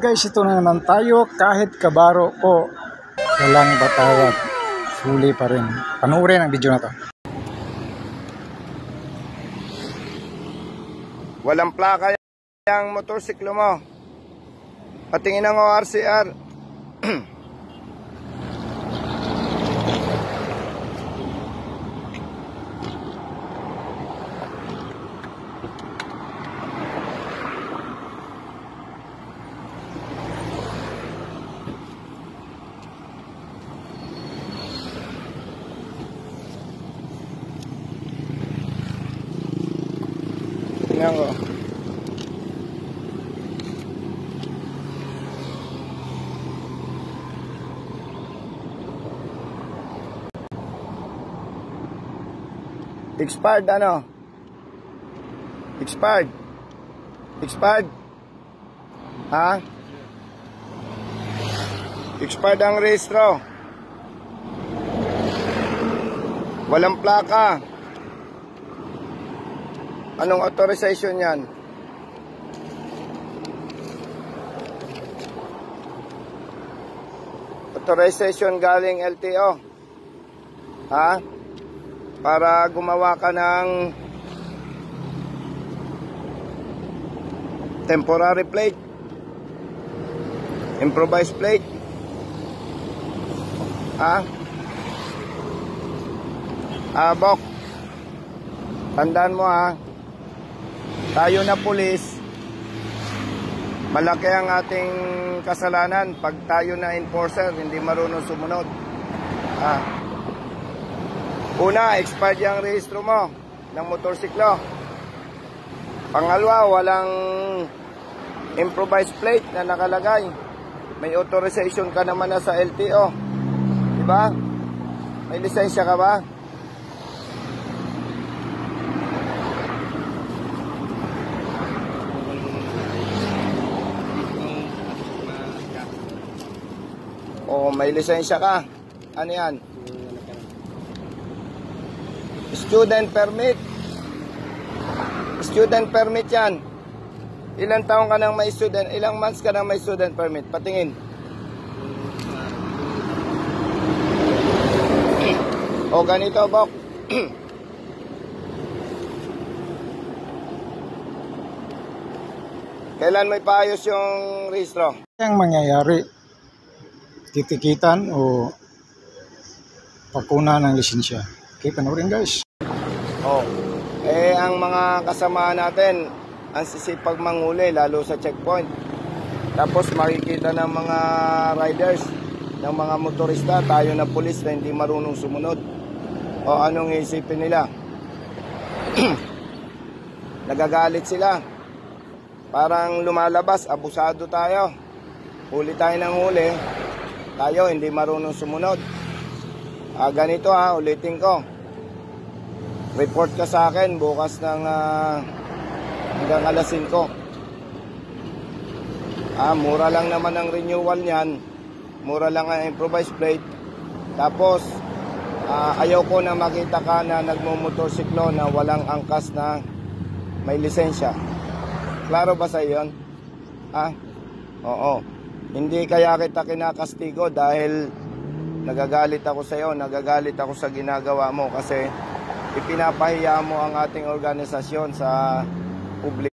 guys, ito na naman tayo. Kahit kabaro ko, walang batawat. Huli pa rin. Panoorin ang video na to. Walang plaka yung motorsiklo mo. Patingin ang ORCR. Tingnan ko. Expired ano? Expired. Expired. Ha? Expired ang rehistro. Walang plaka. Anong authorization yan? Authorization galing LTO. Ha? Para gumawa ka ng temporary plate, improvised plate. Ha? Bok, tandaan mo ha, tayo na pulis, malaki ang ating kasalanan pag tayo na enforcer hindi marunong sumunod. Una, expired yung rehistro mo ng motorsiklo. Pangalawa, walang improvised plate na nakalagay. May authorization ka naman na sa LTO. Diba? May lisensya ka ba? O may lisensya ka. Ano yan? Student permit. Student permit yan. Ilang taon ka nang may student? Ilang months ka nang may student permit? Patingin. O ganito, Bok. Kailan mo ipaayos yung rehistro? Ang mangyayari, titikitan o pagkuna ng lisensya. Okay, panoorin guys. Ang mga kasama natin, ang sisipag manghuli, lalo sa checkpoint. Tapos makikita ng mga riders, ng mga motorista, tayo na pulis na hindi marunong sumunod. O anong isipin nila? Nagagalit sila. Parang lumalabas, abusado tayo. Huli tayo ng huli, tayo hindi marunong sumunod. Ganito ulitin ko. Report ka sa akin bukas ng hanggang alas 5. Mura lang naman ang renewal niyan. Mura lang ang improvised plate. Tapos, ayaw ko na makita ka na nagmumotorsiklo na walang angkas na may lisensya. Klaro ba sa iyon? Oo. Hindi kaya kita kinakastigo dahil nagagalit ako sa iyo, nagagalit ako sa ginagawa mo kasi ipinapahiya mo ang ating organisasyon sa publiko.